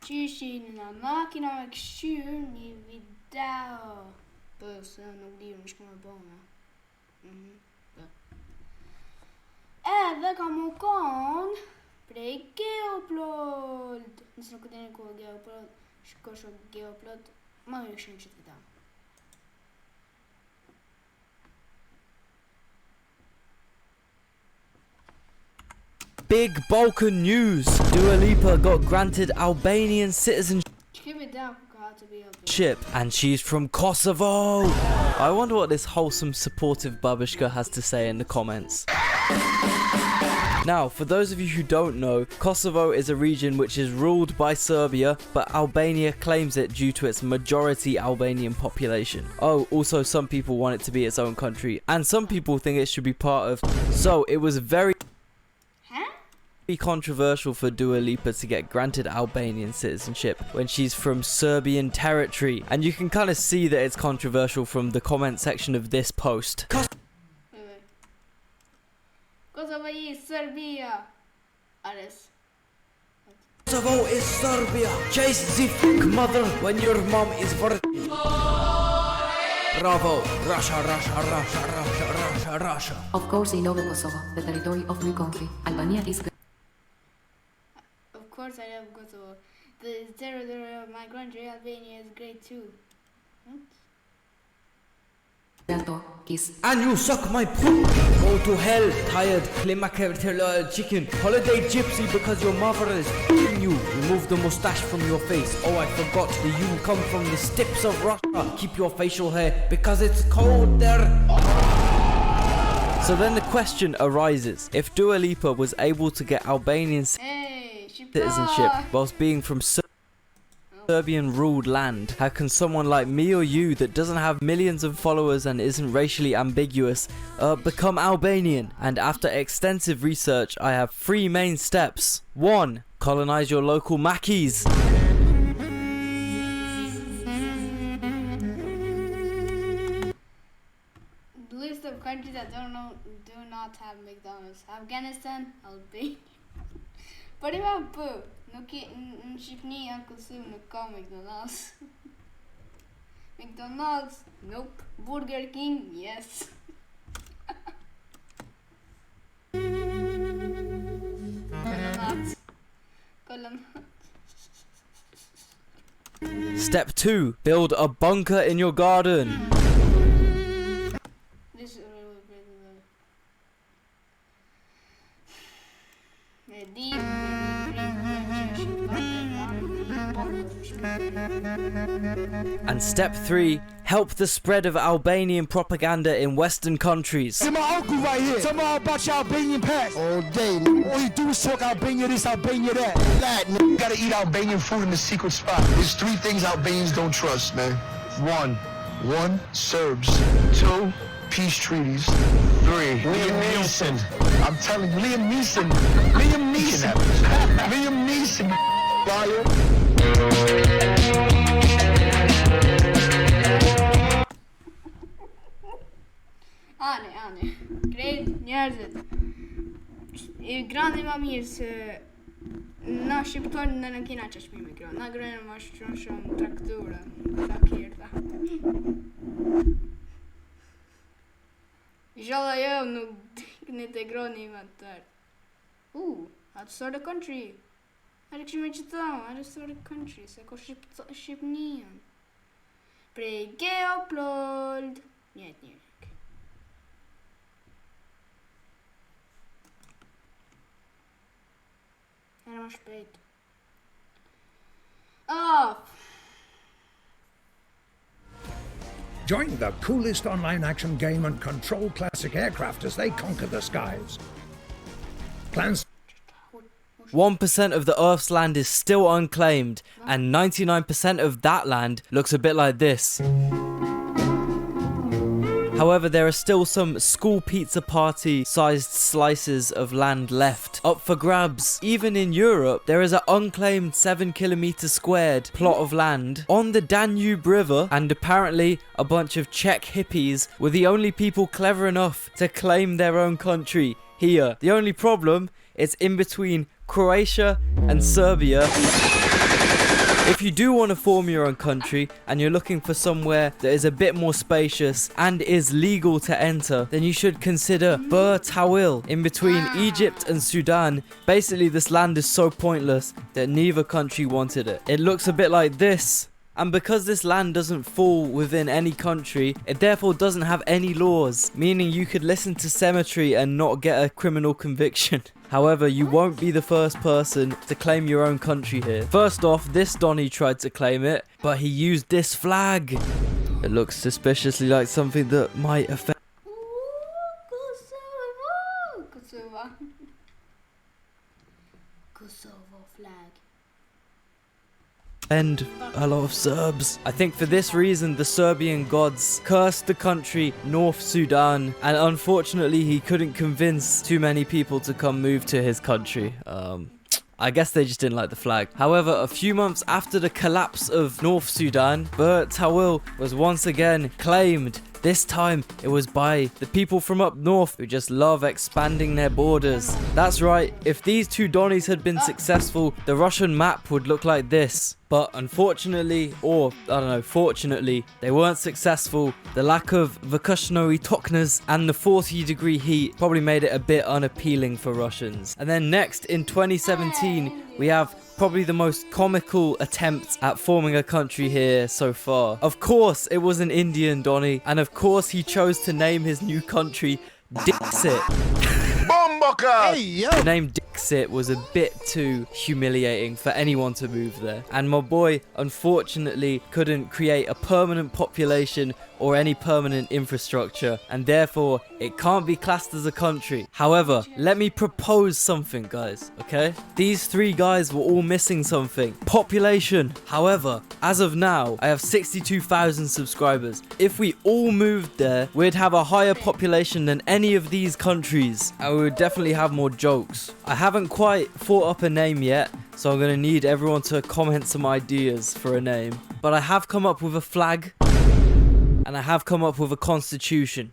Xixi na máquina que me dá. Nog değilmiş ama bana. Evet ama kon. Pre geopold. Nisam kad je neko geopold. Škošo geopold. Malo još neće ti dam. Big Balkan news. Dua Lipa got granted Albanian citizenship and she's from Kosovo. I wonder what this wholesome, supportive babushka has to say in the comments. Now, for those of you who don't know, Kosovo is a region which is ruled by Serbia, but Albania claims it due to its majority Albanian population. Oh, also some people want it to be its own country, and some people think it should be part of. So it was very controversial for Dua Lipa to get granted Albanian citizenship when she's from Serbian territory, and you can kind of see that it's controversial from the comment section of this post. Kosovo is Serbia. Alles. Kosovo is Serbia. Chase the fuck mother when your mom is virgin. Bravo. Russia, Russia, Russia, Russia, Russia, Russia. Of course I love Kosovo, the territory of my country. Albania is great. Of course I love Kosovo. The territory of my country, Albania, is great too. What? Kiss. And you suck my poop. Go to hell, tired chicken. Holiday gypsy because your mother is f***ing you. Remove the mustache from your face. Oh, I forgot that you come from the steppes of Russia. Keep your facial hair because it's cold there. So then the question arises. If Dua Lipa was able to get Albanian citizenship whilst being from Serbian ruled land, how can someone like me or you that doesn't have millions of followers and isn't racially ambiguous become Albanian? And after extensive research, I have 3 main steps. 1. Colonize your local Mackies. The list of countries that do not have McDonald's. Afghanistan, Albania. Pari ma po, nuk në Shqipni janë konsum nuk ka McDonald's. McDonald's, nope. Burger King, yes. Step 2. Build a bunker in your garden. And step 3, help the spread of Albanian propaganda in Western countries. See my uncle right here. Tell me all about your Albanian past. All day. All you do is talk Albania this, Albania that. Lad, you gotta eat Albanian food in the secret spot. There's 3 things Albanians don't trust, man. 1, Serbs. 2, peace treaties. 3, Liam Neeson. I'm telling you, Liam Neeson. Liam Neeson. Liam Neeson. Liar. Ani. Krejt njerëzit. I grani ma mirë se na shqiptarë në kena që shpimi gran. Na grani ma shumë traktura. Sa kjerta. Inshallah jo nuk dikni të grani i tërë. Atë sort of country. Atë këshme që thamë, atë sort of country. Se ko Shqipnian. Prej geopold. Njët. Era mais peito. Join the coolest online action game and control classic aircraft as they conquer the skies. Plans 1% of the Earth's land is still unclaimed, and 99% of that land looks a bit like this. However, there are still some school pizza party sized slices of land left up for grabs. Even in Europe, there is an unclaimed 7 kilometer squared plot of land on the Danube River, and apparently a bunch of Czech hippies were the only people clever enough to claim their own country here. The only problem is in between Croatia and Serbia. If you do want to form your own country and you're looking for somewhere that is a bit more spacious and is legal to enter, then you should consider Bur Tawil in between Egypt and Sudan. Basically, this land is so pointless that neither country wanted it. It looks a bit like this. And because this land doesn't fall within any country, it therefore doesn't have any laws, meaning you could listen to Cemetery and not get a criminal conviction. However, you won't be the first person to claim your own country here. First off, this Donny tried to claim it, but he used this flag. It looks suspiciously like something that might affect... Kosovo. Kosovo flag. And a lot of Serbs. I think for this reason the Serbian gods cursed the country North Sudan, and unfortunately he couldn't convince too many people to come move to his country. I guess they just didn't like the flag. However, a few months after the collapse of North Sudan, Bur Tawil was once again claimed. This time, it was by the people from up north who just love expanding their borders. That's right, if these two Donnies had been successful, the Russian map would look like this. But unfortunately, or I don't know, fortunately, they weren't successful. The lack of Vakushnoy Toknas and the 40-degree heat probably made it a bit unappealing for Russians. And then next, in 2017, we have probably the most comical attempt at forming a country here so far. Of course, it was an Indian Donny, and of course he chose to name his new country Dixit. The name Dixit was a bit too humiliating for anyone to move there, and my boy unfortunately couldn't create a permanent population or any permanent infrastructure, and therefore it can't be classed as a country. However, let me propose something, guys, okay? These three guys were all missing something: population. However, as of now, I have 62,000 subscribers. If we all moved there, we'd have a higher population than any of these countries, and we would definitely have more jokes. I haven't quite thought up a name yet, so I'm gonna need everyone to comment some ideas for a name. But I have come up with a flag, and I have come up with a constitution.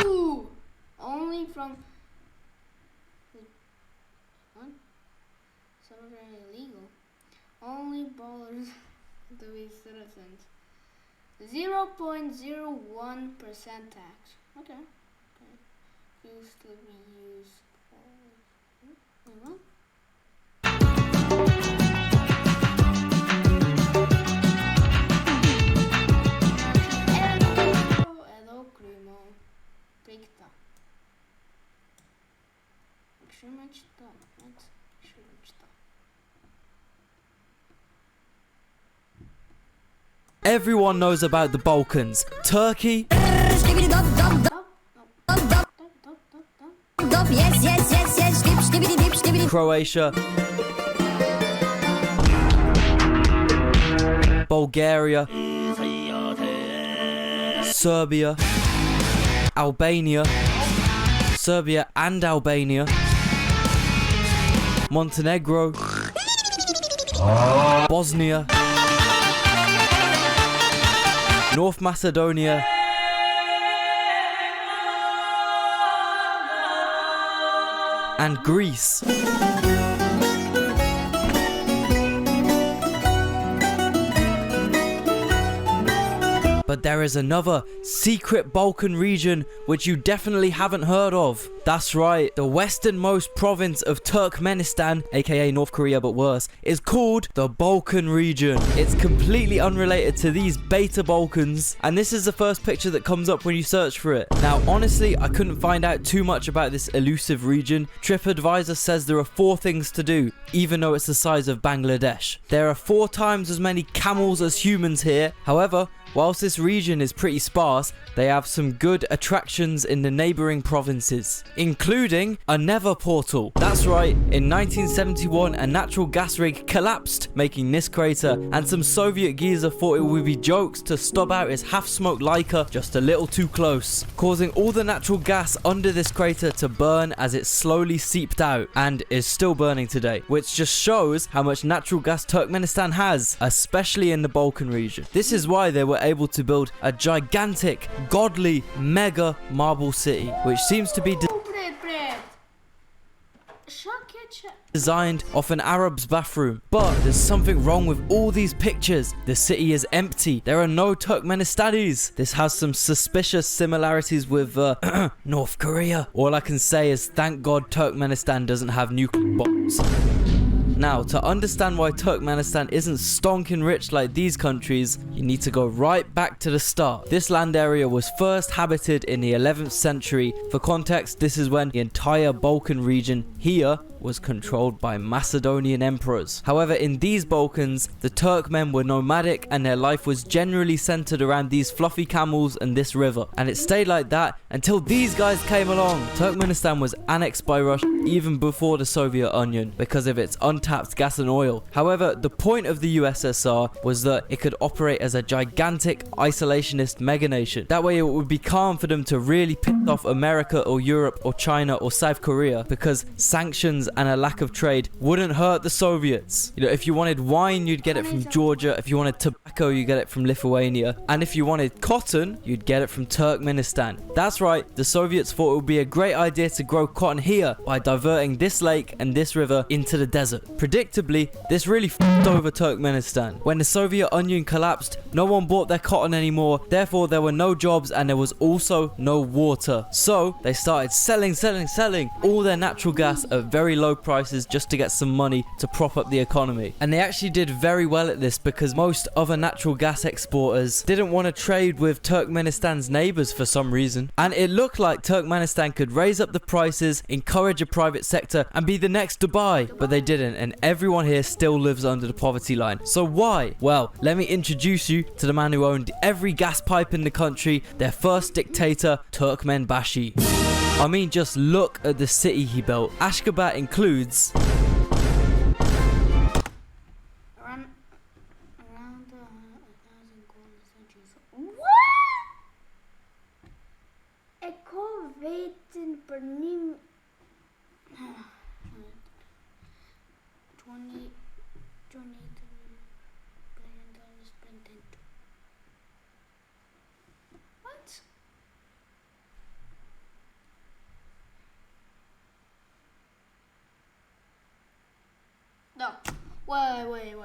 Ooh, only from what? Some of them illegal. Only ballers to be citizens. 0.01% tax. Okay. Used to be used for. What? Everyone knows about the Balkans. Turkey, Croatia, Bulgaria, Serbia, Albania, Serbia and Albania, Montenegro, Bosnia, North Macedonia, and Greece. But there is another secret Balkan region which you definitely haven't heard of. That's right, the westernmost province of Turkmenistan, aka North Korea but worse, is called the Balkan region. It's completely unrelated to these beta Balkans, and this is the first picture that comes up when you search for it. Now honestly, I couldn't find out too much about this elusive region. TripAdvisor says there are 4 things to do, even though it's the size of Bangladesh. There are 4 times as many camels as humans here. However, whilst this region is pretty sparse, they have some good attractions in the neighbouring provinces, including a nether portal. That's right, in 1971 a natural gas rig collapsed, making this crater, and some Soviet geezer thought it would be jokes to stub out his half-smoked Leica just a little too close, causing all the natural gas under this crater to burn as it slowly seeped out, and is still burning today, which just shows how much natural gas Turkmenistan has, especially in the Balkan region. This is why they were able to build a gigantic, godly, mega marble city, which seems to be designed off an Arab's bathroom. But there's something wrong with all these pictures. The city is empty. There are no Turkmenistanis. This has some suspicious similarities with North Korea. All I can say is thank God Turkmenistan doesn't have nuclear bombs. Now, to understand why Turkmenistan isn't stonking rich like these countries, you need to go right back to the start. This land area was first habited in the 11th century. For context, this is when the entire Balkan region here was controlled by Macedonian emperors. However, in these Balkans, the Turkmen were nomadic and their life was generally centered around these fluffy camels and this river. And it stayed like that until these guys came along. Turkmenistan was annexed by Russia even before the Soviet Union because of its untapped gas and oil. However, the point of the USSR was that it could operate as a gigantic isolationist mega nation. That way it would be calm for them to really piss off America or Europe or China or South Korea, because sanctions and a lack of trade wouldn't hurt the Soviets. You know, if you wanted wine, you'd get it from Georgia. If you wanted tobacco, you get it from Lithuania. And if you wanted cotton, you'd get it from Turkmenistan. That's right, the Soviets thought it would be a great idea to grow cotton here by diverting this lake and this river into the desert. Predictably, this really f***ed over Turkmenistan. When the Soviet Union collapsed, no one bought their cotton anymore, therefore there were no jobs and there was also no water. So they started selling all their natural gas at very low prices just to get some money to prop up the economy. And they actually did very well at this because most other natural gas exporters didn't want to trade with Turkmenistan's neighbors for some reason. And it looked like Turkmenistan could raise up the prices, encourage a private sector and be the next Dubai, but they didn't, and everyone here still lives under the poverty line. So why? Well, let me introduce you to the man who owned every gas pipe in the country, their first dictator, Turkmenbashi. I mean, just look at the city he built. Ashgabat includes around 1,000 golden centuries. What? Ik kan weten per nim 20 What? No, wait.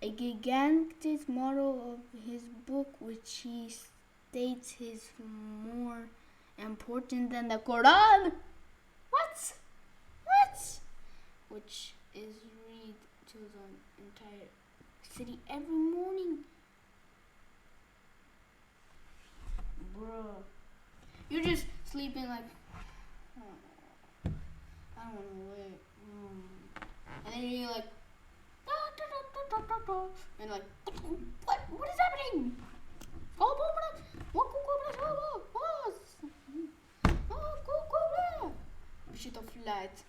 A gigantic model of his book, which he states is more important than the Quran. What? Which is read to the entire city every morning. Bro, you're just sleeping like, I don't want to wait. And then you're like, and like, what is happening? Shit of light.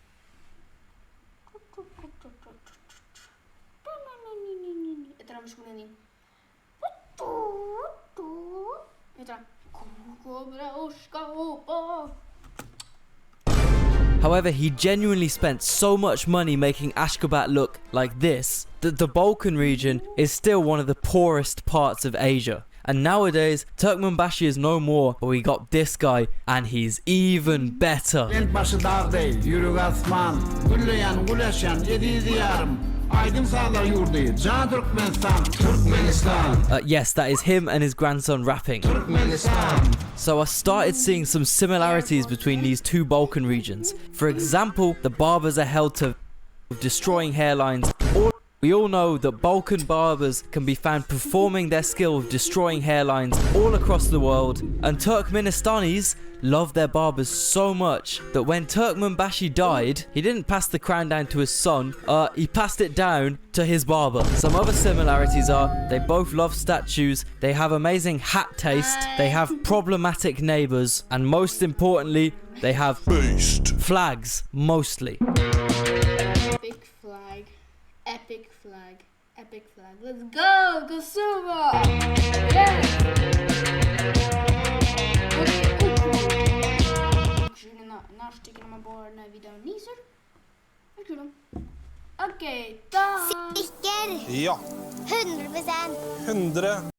Это мышкулени. Это However, he genuinely spent so much money making Ashgabat look like this that the Balkan region is still one of the poorest parts of Asia. And nowadays, Turkmenbashi is no more, but we got this guy, and he's even better. Yes, that is him and his grandson rapping. So I started seeing some similarities between these two Balkan regions. For example, the barbers are held to destroying hairlines. We all know that Balkan barbers can be found performing their skill of destroying hairlines all across the world, and Turkmenistanis love their barbers so much that when Turkmenbashi died, he didn't pass the crown down to his son, he passed it down to his barber. Some other similarities are they both love statues, they have amazing hat taste, they have problematic neighbors, and most importantly, they have flags, mostly. Epic flag. Let's go! Kosovo! Yes! Nаш tycker bara när videon nyser. Okej, tack! Sticker! Ja. 100%. 100.